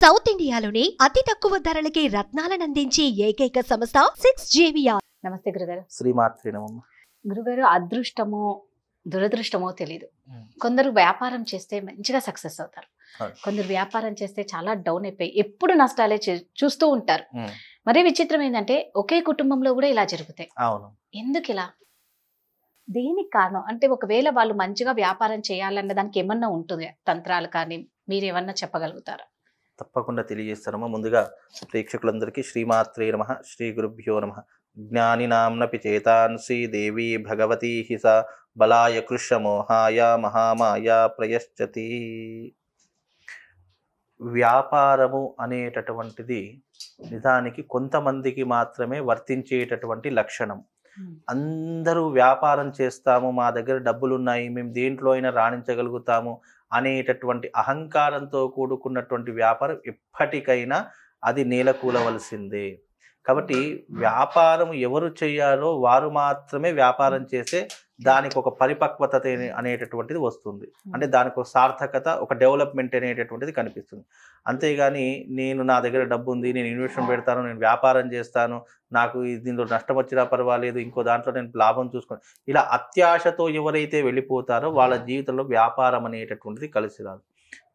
South ఇండియాలోని అతి తక్కువ ధరలకి రత్నాలనందించే ఏకైక సంస్థ 6JVR. నమస్తే గురుగారు. శ్రీమాత్రే నమః. గురుగారు, అదృష్టమో దురదృష్టమో తెలియదు. కొందరు వ్యాపారం చేస్తే మంచిగా సక్సెస్ అవుతారు, కొందరు వ్యాపారం చేస్తే చాలా డౌన్ అయిపోయి ఎప్పుడు నష్టాలే చూస్తూ ఉంటారు. మరీ విచిత్రం ఏంటంటే ఒకే కుటుంబంలో కూడా ఇలా జరుగుతాయి. అవును. ఎందుకు ఇలా? దేనికి కారణం? అంటే ఒకవేళ వాళ్ళు మంచిగా వ్యాపారం చేయాలన్న దానికి ఏమన్నా ఉంటుంది తంత్రాలు కానీ, మీరు ఏమన్నా చెప్పగలుగుతారా? తప్పకుండా తెలియజేస్తానమ్మా. ముందుగా ప్రేక్షకులందరికీ శ్రీమాత్రే నమః, శ్రీ గురుభ్యో నమః. జ్ఞానినాంనపి చేతాంసి దేవీ భగవతీ హి సా బలాయ కృష్ణమోహాయ మహామాయ ప్రయశ్చతి. వ్యాపారము అనేటటువంటిది నిజానికి కొంతమందికి మాత్రమే వర్తించేటటువంటి లక్షణం. అందరూ వ్యాపారం చేస్తాము, మా దగ్గర డబ్బులు ఉన్నాయి, మేము దేంట్లో అయినా రాణించగలుగుతాము అనేటటువంటి అహంకారంతో కూడుకున్నటువంటి వ్యాపారం ఎప్పటికైనా అది నేలకూలవలసిందే. కాబట్టి వ్యాపారం ఎవరు చేయాలో వారు మాత్రమే వ్యాపారం చేసే దానికి ఒక పరిపక్వత అనేటటువంటిది వస్తుంది. అంటే దానికి ఒక సార్థకత, ఒక డెవలప్మెంట్ అనేటటువంటిది కనిపిస్తుంది. అంతేగాని నేను నా దగ్గర డబ్బు ఉంది, నేను ఇన్వెస్ట్మెంట్ పెడతాను, నేను వ్యాపారం చేస్తాను, నాకు దీంట్లో నష్టం వచ్చినా పర్వాలేదు, ఇంకో దాంట్లో నేను లాభం చూసుకొని ఇలా అత్యాశతో ఎవరైతే వెళ్ళిపోతారో వాళ్ళ జీవితంలో వ్యాపారం అనేటటువంటిది కలిసి రాదు.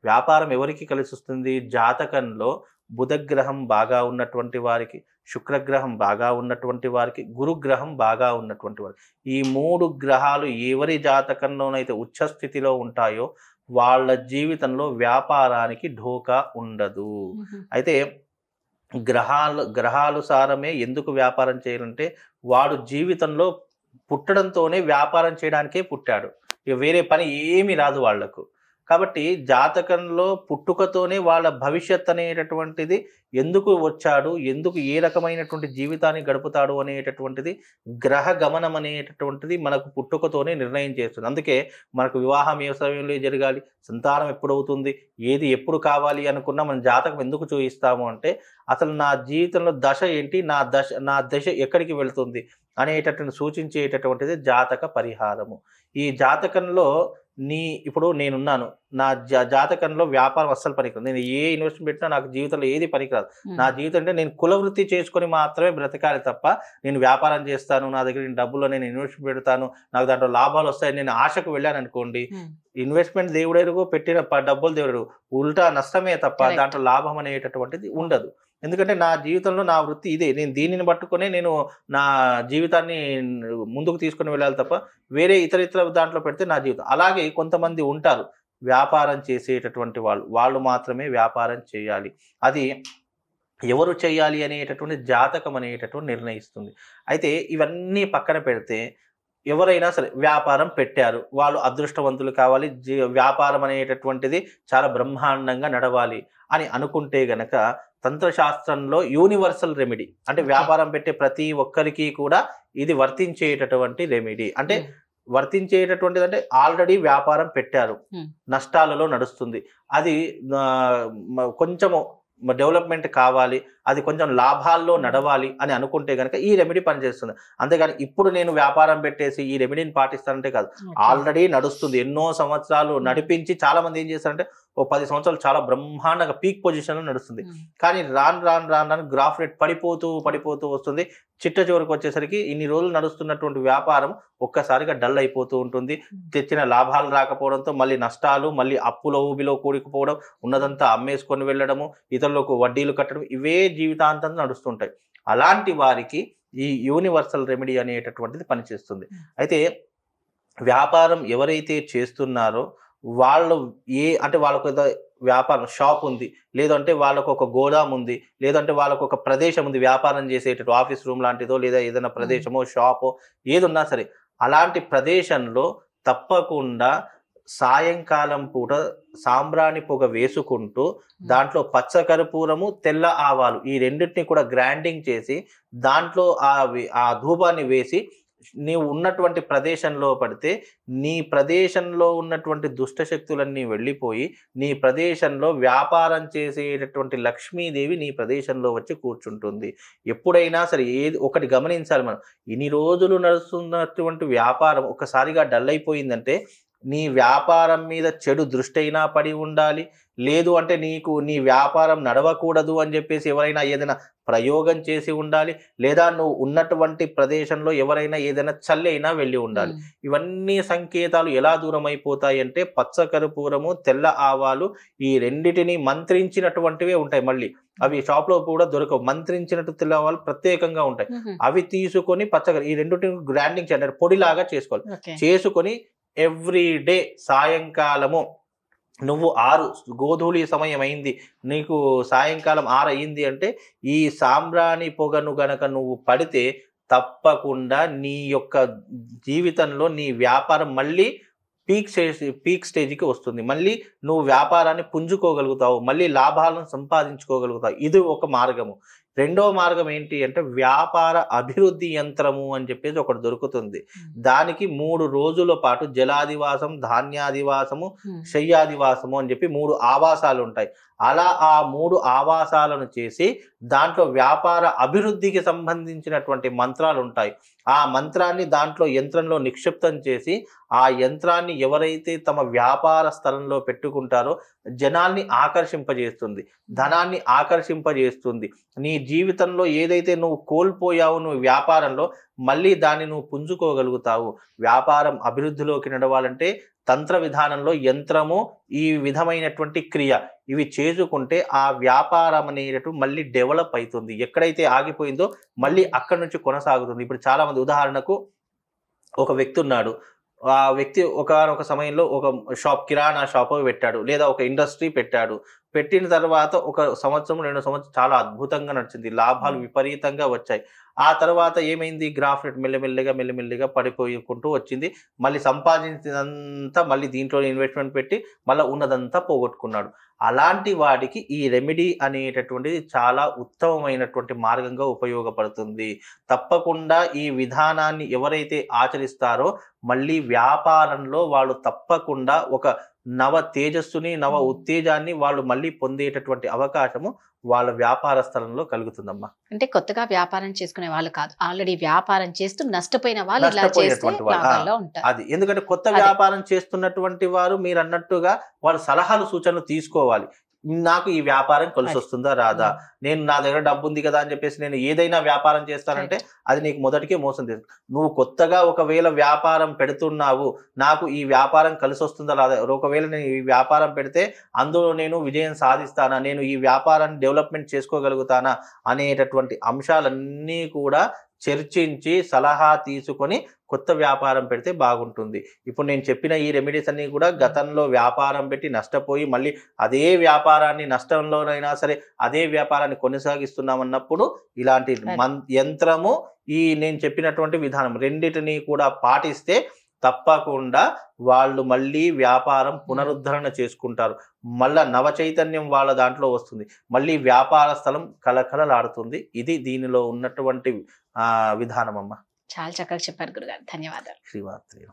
వ్యాపారం ఎవరికి కలిసి వస్తుంది? జాతకంలో బుధగ్రహం బాగా ఉన్నటువంటి వారికి, శుక్రగ్రహం బాగా ఉన్నటువంటి వారికి, గురుగ్రహం బాగా ఉన్నటువంటి వారికి, ఈ 3 గ్రహాలు ఎవరి జాతకంలోనైతే ఉచ్చస్థితిలో ఉంటాయో వాళ్ళ జీవితంలో వ్యాపారానికి ఢోకా ఉండదు. అయితే గ్రహాలు సారమే ఎందుకు వ్యాపారం చేయాలంటే వాడు జీవితంలో పుట్టడంతోనే వ్యాపారం చేయడానికే పుట్టాడు, ఇక వేరే పని ఏమీ రాదు వాళ్లకు. కాబట్టి జాతకంలో పుట్టుకతోనే వాళ్ళ భవిష్యత్ అనేటటువంటిది ఎందుకు వచ్చాడు, ఎందుకు ఏ రకమైనటువంటి జీవితాన్ని గడుపుతాడు అనేటటువంటిది గ్రహ గమనం అనేటటువంటిది మనకు పుట్టుకతోనే నిర్ణయం చేస్తుంది. అందుకే మనకు వివాహం ఏ సమయంలో జరగాలి, సంతానం ఎప్పుడవుతుంది, ఏది ఎప్పుడు కావాలి అనుకున్నా మన జాతకం ఎందుకు చూయిస్తాము అంటే అసలు నా జీవితంలో దశ ఏంటి, నా దశ ఎక్కడికి వెళుతుంది అనేటటువంటి సూచించేటటువంటిది జాతక పరిహారము. ఈ జాతకంలో ఇప్పుడు నేనున్నాను, నా జాతకంలో వ్యాపారం అస్సలు పనికిరాదు, నేను ఏ ఇన్వెస్ట్మెంట్ పెట్టినా నాకు జీవితంలో ఏది పనికిరాదు. నా జీవితం అంటే నేను కులవృత్తి చేసుకొని మాత్రమే బ్రతకాలి తప్ప నేను వ్యాపారం చేస్తాను, నా దగ్గర నేను డబ్బులో నేను ఇన్వెస్ట్మెంట్ పెడతాను, నాకు దాంట్లో లాభాలు వస్తాయి నేను ఆశకు వెళ్ళాను అనుకోండి, ఇన్వెస్ట్మెంట్ దేవుడెరుగు, పెట్టిన డబ్బులు దేవుడు, ఉల్టా నష్టమే తప్ప దాంట్లో లాభం అనేటటువంటిది ఉండదు. ఎందుకంటే నా జీవితంలో నా వృత్తి ఇదే, నేను దీనిని పట్టుకొని నేను నా జీవితాన్ని ముందుకు తీసుకుని వెళ్ళాలి తప్ప వేరే ఇతర దాంట్లో పెడితే నా జీవితం. అలాగే కొంతమంది ఉంటారు వ్యాపారం చేసేటటువంటి వాళ్ళు మాత్రమే వ్యాపారం చేయాలి. అది ఎవరు చేయాలి అనేటటువంటి జాతకం అనేటటువంటి నిర్ణయిస్తుంది. అయితే ఇవన్నీ పక్కన పెడితే ఎవరైనా సరే వ్యాపారం పెట్టారు, వాళ్ళు అదృష్టవంతులు కావాలి, వ్యాపారం అనేటటువంటిది చాలా బ్రహ్మాండంగా నడవాలి అని అనుకుంటే గనక తంత్రశాస్త్రంలో యూనివర్సల్ రెమెడీ, అంటే వ్యాపారం పెట్టే ప్రతి ఒక్కరికి కూడా ఇది వర్తించేటటువంటి రెమెడీ. అంటే వర్తించేటటువంటిది అంటే ఆల్రెడీ వ్యాపారం పెట్టారు, నష్టాలలో నడుస్తుంది, అది కొంచెము డెవలప్మెంట్ కావాలి, అది కొంచెం లాభాల్లో నడవాలి అని అనుకుంటే కనుక ఈ రెమెడీ పనిచేస్తుంది. అంతేగాని ఇప్పుడు నేను వ్యాపారం పెట్టేసి ఈ రెమెడీని పాటిస్తానంటే కాదు. ఆల్రెడీ నడుస్తుంది, ఎన్నో సంవత్సరాలు నడిపించి చాలా మంది ఏం చేస్తారంటే ఓ 10 సంవత్సరాలు చాలా బ్రహ్మాండంగా పీక్ పొజిషన్లో నడుస్తుంది, కానీ రాను గ్రాఫ్ రేట్ పడిపోతూ వస్తుంది. చిట్ట చివరికి వచ్చేసరికి ఇన్ని రోజులు నడుస్తున్నటువంటి వ్యాపారం ఒక్కసారిగా డల్ అయిపోతూ ఉంటుంది. తెచ్చిన లాభాలు రాకపోవడంతో మళ్ళీ నష్టాలు, మళ్ళీ అప్పులో ఊబిలో కూడుకుపోవడం, ఉన్నదంతా అమ్మేసుకొని వెళ్ళడము, ఇతరులకు వడ్డీలు కట్టడం, ఇవే జీవితాంతం నడుస్తుంటాయి. అలాంటి వారికి ఈ యూనివర్సల్ రెమెడీ అనేటటువంటిది పనిచేస్తుంది. అయితే వ్యాపారం ఎవరైతే చేస్తున్నారో వాళ్ళు అంటే వాళ్ళకు వ్యాపారం షాప్ ఉంది, లేదంటే వాళ్ళకు ఒక గోదాం ఉంది, లేదంటే వాళ్ళకు ఒక ప్రదేశం ఉంది వ్యాపారం చేసేటట్టు, ఆఫీస్ రూమ్ లాంటిదో లేదా ఏదైనా ప్రదేశమో షాపో ఏదున్నా సరే అలాంటి ప్రదేశంలో తప్పకుండా సాయంకాలం పూట సాంబ్రాణి పొగ వేసుకుంటూ దాంట్లో పచ్చకర్పూరము, తెల్ల ఆవాలు ఈ రెండింటిని కూడా గ్రైండింగ్ చేసి దాంట్లో ఆ ధూపాన్ని వేసి నీవు ఉన్నటువంటి ప్రదేశంలో పడితే నీ ప్రదేశంలో ఉన్నటువంటి దుష్టశక్తులన్నీ వెళ్ళిపోయి నీ ప్రదేశంలో వ్యాపారం చేసేటటువంటి లక్ష్మీదేవి నీ ప్రదేశంలో వచ్చి కూర్చుంటుంది. ఎప్పుడైనా సరే ఒకటి గమనించాలి మనం, ఇన్ని రోజులు నడుస్తున్నటువంటి వ్యాపారం ఒక్కసారిగా డల్ అయిపోయిందంటే నీ వ్యాపారం మీద చెడు దృష్టి అయినా పడి ఉండాలి, లేదు అంటే నీకు నీ వ్యాపారం నడవకూడదు అని చెప్పేసి ఎవరైనా ఏదైనా ప్రయోగం చేసి ఉండాలి, లేదా నువ్వు ఉన్నటువంటి ప్రదేశంలో ఎవరైనా ఏదైనా చల్లి అయినా వెళ్ళి ఉండాలి. ఇవన్నీ సంకేతాలు ఎలా దూరం అయిపోతాయి అంటే పచ్చకర్పూరము, తెల్ల ఆవాలు ఈ రెండిటిని మంత్రించినటువంటివే ఉంటాయి. మళ్ళీ అవి షాప్ లో కూడా దొరకవు, మంత్రించినట్టు తెల్ల ఆవాలు ప్రత్యేకంగా ఉంటాయి. అవి తీసుకొని ఈ రెండింటిని గ్రైండింగ్ చేయాలి, పొడిలాగా చేసుకోవాలి. చేసుకొని ఎవ్రీ డే సాయంకాలము నువ్వు 6 గోధూళి సమయం అయింది, నీకు సాయంకాలం 6 అయింది అంటే ఈ సాంబ్రాణి పొగను గనక నువ్వు పడితే తప్పకుండా నీ యొక్క జీవితంలో నీ వ్యాపారం మళ్ళీ పీక్ స్టేజ్కి వస్తుంది. మళ్ళీ నువ్వు వ్యాపారాన్ని పుంజుకోగలుగుతావు, మళ్ళీ లాభాలను సంపాదించుకోగలుగుతావు. ఇది ఒక మార్గము. రెండో మార్గం ఏంటి అంటే వ్యాపార అభివృద్ధి యంత్రము అని చెప్పేసి ఒకటి దొరుకుతుంది. దానికి 3 రోజుల పాటు జలాదివాసం, ధాన్యాదివాసము, శయ్యాదివాసము అని చెప్పి 3 ఆవాసాలు ఉంటాయి. అలా ఆ 3 ఆవాసాలను చేసి దాంట్లో వ్యాపార అభివృద్ధికి సంబంధించినటువంటి మంత్రాలు ఉంటాయి. ఆ మంత్రాన్ని దాంట్లో యంత్రంలో నిక్షిప్తం చేసి ఆ యంత్రాన్ని ఎవరైతే తమ వ్యాపార స్థలంలో పెట్టుకుంటారో జనాల్ని ఆకర్షింపజేస్తుంది, ధనాన్ని ఆకర్షింపజేస్తుంది. నీ జీవితంలో ఏదైతే నువ్వు కోల్పోయావో నువ్వు వ్యాపారంలో మళ్ళీ దాన్ని నువ్వు పుంజుకోగలుగుతావు. వ్యాపారం అభివృద్ధిలోకి నడవాలంటే తంత్ర విధానంలో యంత్రము, ఈ విధమైనటువంటి క్రియ ఇవి చేసుకుంటే ఆ వ్యాపారం అనేటట్టు మళ్ళీ డెవలప్ అవుతుంది. ఎక్కడైతే ఆగిపోయిందో మళ్ళీ అక్కడి నుంచి కొనసాగుతుంది. ఇప్పుడు చాలా మంది, ఉదాహరణకు ఒక వ్యక్తి ఉన్నాడు, ఆ వ్యక్తి ఒక సమయంలో ఒక షాప్, కిరాణా షాప్ పెట్టాడు, లేదా ఒక ఇండస్ట్రీ పెట్టాడు. పెట్టిన తర్వాత 1 సంవత్సరం 2 సంవత్సరం చాలా అద్భుతంగా నడిచింది, లాభాలు విపరీతంగా వచ్చాయి. ఆ తర్వాత ఏమైంది, గ్రాఫ్ రేట్ మెల్లమెల్లిగా పడిపోకుంటూ వచ్చింది. మళ్ళీ సంపాదించినంతా మళ్ళీ దీంట్లో ఇన్వెస్ట్మెంట్ పెట్టి మళ్ళీ ఉన్నదంతా పోగొట్టుకున్నాడు. అలాంటి వాడికి ఈ రెమెడీ అనేటటువంటిది చాలా ఉత్తమమైనటువంటి మార్గంగా ఉపయోగపడుతుంది. తప్పకుండా ఈ విధానాన్ని ఎవరైతే ఆచరిస్తారో మళ్ళీ వ్యాపారంలో వాళ్ళు తప్పకుండా ఒక నవ తేజస్సుని, నవ ఉత్తేజాన్ని వాళ్ళు మళ్ళీ పొందేటటువంటి అవకాశము వాళ్ళ వ్యాపార స్థలంలో కలుగుతుందమ్మా. అంటే కొత్తగా వ్యాపారం చేసుకునే వాళ్ళు కాదు, ఆల్రెడీ వ్యాపారం చేస్తూ నష్టపోయిన వాళ్ళు ఇలా చేస్తే లాభాల్లో ఉంటారు. అది ఎందుకంటే కొత్త వ్యాపారం చేస్తున్నటువంటి వారు మీరు అన్నట్టుగా వాళ్ళ సలహాలు సూచనలు తీసుకోవాలి. నాకు ఈ వ్యాపారం కలిసి వస్తుందా రాదా, నేను నా దగ్గర డబ్బు ఉంది కదా అని చెప్పేసి నేను ఏదైనా వ్యాపారం చేస్తానంటే అది నీకు మొదటికే మోసం చేస్తుంది. నువ్వు కొత్తగా ఒకవేళ వ్యాపారం పెడుతున్నావు, నాకు ఈ వ్యాపారం కలిసి వస్తుందా రాదా, ఒకవేళ నేను ఈ వ్యాపారం పెడితే అందులో నేను విజయం సాధిస్తానా, నేను ఈ వ్యాపారాన్ని డెవలప్మెంట్ చేసుకోగలుగుతానా అనేటటువంటి అంశాలన్నీ కూడా చర్చించి సలహా తీసుకొని కొత్త వ్యాపారం పెడితే బాగుంటుంది. ఇప్పుడు నేను చెప్పిన ఈ రెమెడీస్ అన్ని కూడా గతంలో వ్యాపారం పెట్టి నష్టపోయి మళ్ళీ అదే వ్యాపారాన్ని నష్టంలోనైనా సరే అదే వ్యాపారాన్ని కొనసాగిస్తున్నామన్నప్పుడు ఇలాంటి యంత్రము, ఈ నేను చెప్పినటువంటి విధానం రెండిటిని కూడా పాటిస్తే తప్పకుండా వాళ్ళు మళ్ళీ వ్యాపారం పునరుద్ధరణ చేసుకుంటారు. మళ్ళా నవ చైతన్యం వాళ్ళ దాంట్లో వస్తుంది, మళ్ళీ వ్యాపార స్థలం కలకలలాడుతుంది. ఇది దీనిలో ఉన్నటువంటి విధానం అమ్మ. చాలా చక్కగా చెప్పారు గురుగారు, ధన్యవాదాలు. శ్రీమాత్రే.